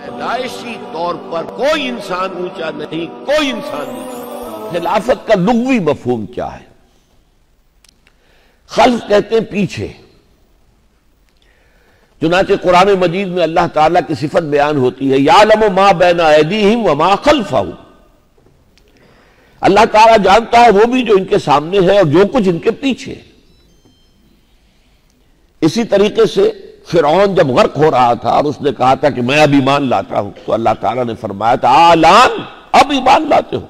پیدائشی طور پر کوئی انسان اونچا نہیں، کوئی انسان نیچا۔ خلافت کا لغوی مفہوم کیا ہے؟ خلف کہتے ہیں پیچھے۔ چنانچہ قرآن مجید میں اللہ تعالیٰ کی صفت بیان ہوتی ہے، یعلم ما بین ایدیہم وما خلفہم۔ اللہ تعالیٰ جانتا ہے وہ بھی جو ان کے سامنے ہے اور جو کچھ ان کے پیچھے۔ اسی طریقے سے فرعون جب غرق ہو رہا تھا اور اس نے کہا تھا کہ میں اب ایمان لاتا ہوں، تو اللہ تعالیٰ نے فرمایا تھا آلان، اب ایمان لاتے ہو؟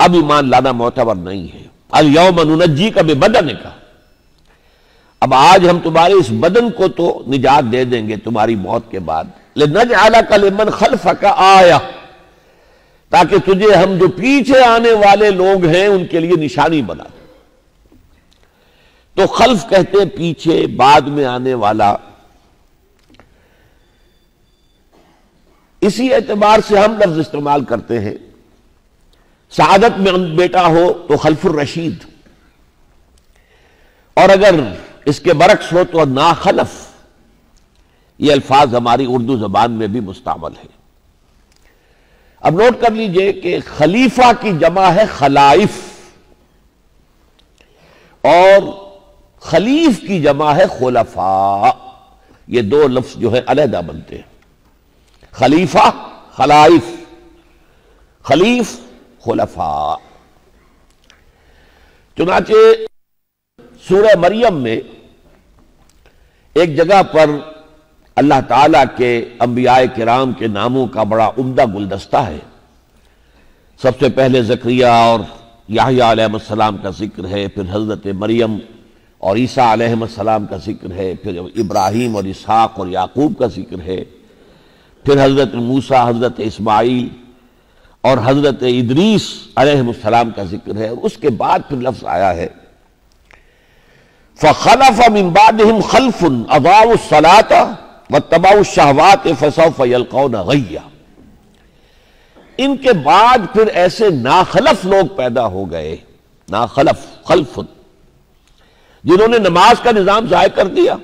اب ایمان لانا معتبر نہیں ہے۔ الیوم ننجیک ببدنک، اب آج ہم تمہارے اس بدن کو تو نجات دے دیں گے تمہاری موت کے بعد، لنجعلک لمن خلفک آیہ، تاکہ تجھے ہم جو پیچھے آنے والے لوگ ہیں ان کے لیے نشانی بنا دیں۔ تو خلف کہتے ہیں پیچھے، بعد میں آنے والا۔ اسی اعتبار سے ہم لفظ استعمال کرتے ہیں، سعادت میں بیٹا ہو تو خلف الرشید، اور اگر اس کے برعکس ہو تو ناخلف۔ یہ الفاظ ہماری اردو زبان میں بھی مستعمل ہے۔ اب نوٹ کر لیجئے کہ خلیفہ کی جمع ہے خلائف، اور خلیف کی جمع ہے خلفاء۔ یہ دو لفظ جو ہے علیحدہ بنتے ہیں، خلیفہ خلائف، خلیف خلفاء۔ چنانچہ سورہ مریم میں ایک جگہ پر اللہ تعالیٰ کے انبیاء کرام کے ناموں کا بڑا عمدہ گلدستہ ہے۔ سب سے پہلے زکریا اور یحییٰ علیہ السلام کا ذکر ہے، پھر حضرت مریم اور عیسیٰ علیہ السلام کا ذکر ہے، پھر ابراہیم اور اسحاق اور یعقوب کا ذکر ہے، پھر حضرت موسیٰ، حضرت اسماعیل اور حضرت ادریس علیہ السلام کا ذکر ہے، اور اس کے بعد پھر لفظ آیا ہے فَخَلَفَ مِن بَعْدِهِمْ خَلْفٌ أَضَاعُوا الصَّلَاةَ وَاتَّبَعُوا الشَّهَوَاتِ فَسَوْفَ يَلْقَوْنَ غَيًّا۔ ان کے بعد پھر ایسے ناخلف لوگ پیدا ہو گئے، ناخلف، خلف، جنہوں نے نماز کا نظام ضائع کر دیا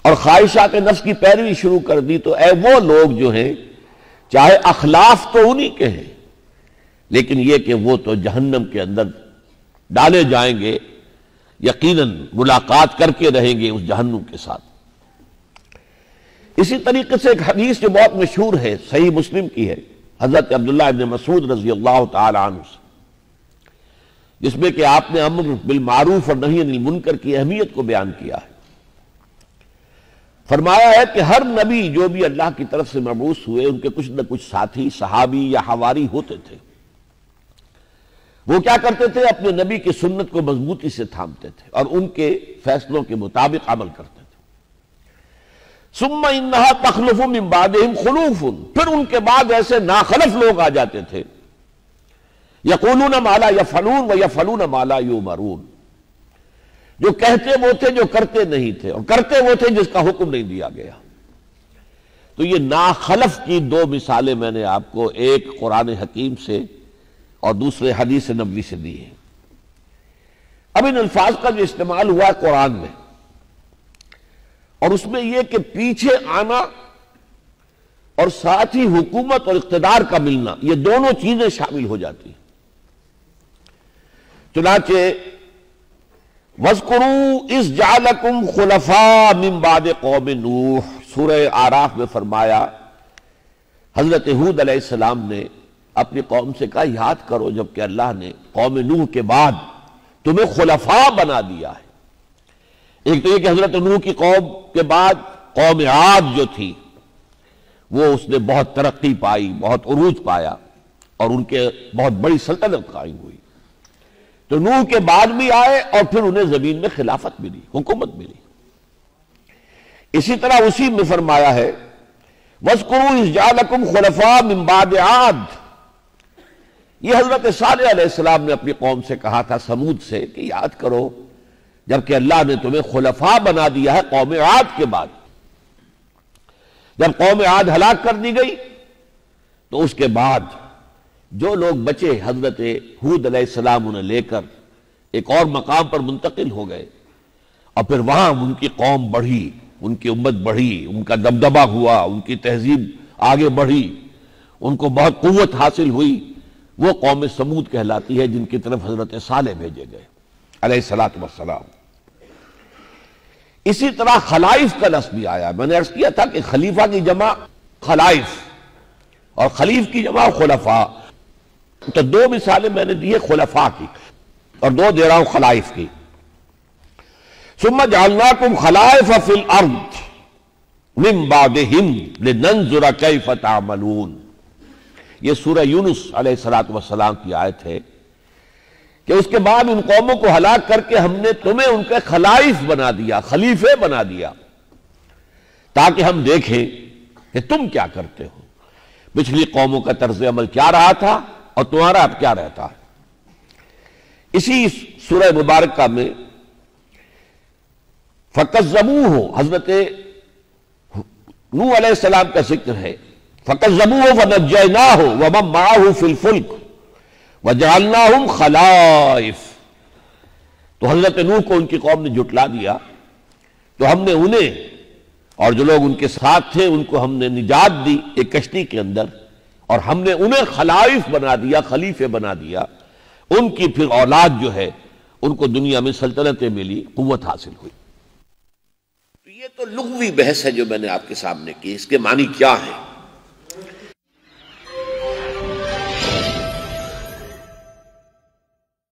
اور خواہشات نفس کی پیروی شروع کر دی۔ تو اے وہ لوگ جو ہیں، چاہے اخلاف تو انہی کے ہیں، لیکن یہ کہ وہ تو جہنم کے اندر ڈالے جائیں گے، یقیناً ملاقات کر کے رہیں گے اس جہنم کے ساتھ۔ اسی طریقے سے ایک حدیث جو بہت مشہور ہے، صحیح مسلم کی ہے، حضرت عبداللہ ابن مسعود رضی اللہ تعالی عنہ سے، جس میں کہ آپ نے امر بالمعروف اور نہی عن المنکر کی اہمیت کو بیان کیا ہے۔ فرمایا ہے کہ ہر نبی جو بھی اللہ کی طرف سے مبعوث ہوئے، ان کے کچھ نہ کچھ ساتھی، صحابی یا حواری ہوتے تھے۔ وہ کیا کرتے تھے؟ اپنے نبی کی سنت کو مضبوطی سے تھامتے تھے اور ان کے فیصلوں کے مطابق عمل کرتے تھے۔ ثم انہا تخلف من بعدہم خلوف، پھر ان کے بعد ایسے ناخلف لوگ آ جاتے تھے، یقولون ما لا یفعلون ویفعلون ما لا یؤمرون، جو کہتے وہ تھے جو کرتے نہیں تھے، اور کرتے وہ تھے جس کا حکم نہیں دیا گیا۔ تو یہ ناخلف کی دو مثالیں میں نے آپ کو، ایک قرآن حکیم سے اور دوسرے حدیث نبوی سے دی ہیں۔ اب ان الفاظ کا جو استعمال ہوا ہے قرآن میں، اور اس میں یہ کہ پیچھے آنا اور ساتھ ہی حکومت اور اقتدار کا ملنا، یہ دونوں چیزیں شامل ہو جاتی ہیں۔ چنانچہ وَاذْكُرُوا إِذْ جَعَلَكُمْ خُلَفَاءَ مِن بَعْدِ قَوْمِ نوح، سورہ آراف میں فرمایا، حضرت ہود علیہ السلام نے اپنی قوم سے کہا یاد کرو جب کہ اللہ نے قوم نوح کے بعد تمہیں خلفاء بنا دیا ہے۔ ایک تو یہ کہ حضرت نوح کی قوم کے بعد قوم عاد جو تھی، وہ اس نے بہت ترقی پائی، بہت عروج پایا، اور ان کے بہت بڑی سلطنت قائم ہوئی۔ تو نوح کے بعد بھی آئے اور پھر انہیں زمین میں خلافت ملی، حکومت ملی۔ اسی طرح اسی میں فرمایا ہے وَاذْكُرُوا إِذْ جَعَلَكُمْ خُلَفَاءَ مِن بَعْدِ عَادٍ، یہ حضرت صالح علیہ السلام نے اپنی قوم سے کہا تھا، سمود سے، کہ یاد کرو جبکہ اللہ نے تمہیں خلفاء بنا دیا ہے قوم عاد کے بعد۔ جب قوم عاد ہلاک کر دی گئی تو اس کے بعد جو لوگ بچے حضرت ہود علیہ السلام انہیں لے کر ایک اور مقام پر منتقل ہو گئے، اور پھر وہاں ان کی قوم بڑھی ان کی امت بڑھی، ان کا دبدبہ ہوا، ان کی تہذیب آگے بڑھی، ان کو بہت قوت حاصل ہوئی، وہ قوم سمود کہلاتی ہے جن کی طرف حضرت صالح بھیجے گئے علیہ الصلوۃ والسلام۔ اسی طرح خلائف کا لفظ بھی آیا، میں نے عرض کیا تھا کہ خلیفہ کی جمع خلائف اور خلیف کی جمع خلفاء، تو دو مثالیں میں نے دی ہے خلفاء کی اور دو دے رہا ہوں خلائف کی۔ ثم جعلناکم خلائف فی الارض من بعدہم لننظر کیف تعملون، یہ سورہ یونس علیہ السلام کی آیت ہے کہ اس کے بعد ان قوموں کو ہلاک کر کے ہم نے تمہیں ان کے خلائف بنا دیا، خلیفے بنا دیا، تاکہ ہم دیکھیں کہ تم کیا کرتے ہو، پچھلی قوموں کا طرز عمل کیا رہا تھا اور تمہارا اب کیا رہتا ہے۔ اسی سورہ مبارکہ میں فَكَذَّبُوهُ حضرت نوح علیہ السلام کا ذکر ہے، فَكَذَّبُوهُ فَنَجَّيْنَاهُ وَمَن مَّعَهُ فِي الْفُلْكِ وَجَعَلْنَاهُمْ خَلَائِفَ، تو حضرت نوح کو ان کی قوم نے جھٹلا دیا تو ہم نے انہیں اور جو لوگ ان کے ساتھ تھے ان کو ہم نے نجات دی ایک کشتی کے اندر، اور ہم نے انہیں خلائف بنا دیا، خلیفے بنا دیا، ان کی پھر اولاد جو ہے ان کو دنیا میں سلطنتیں ملی، قوت حاصل ہوئی۔ تو یہ تو لغوی بحث ہے جو میں نے آپ کے سامنے کی، اس کے معنی کیا ہے؟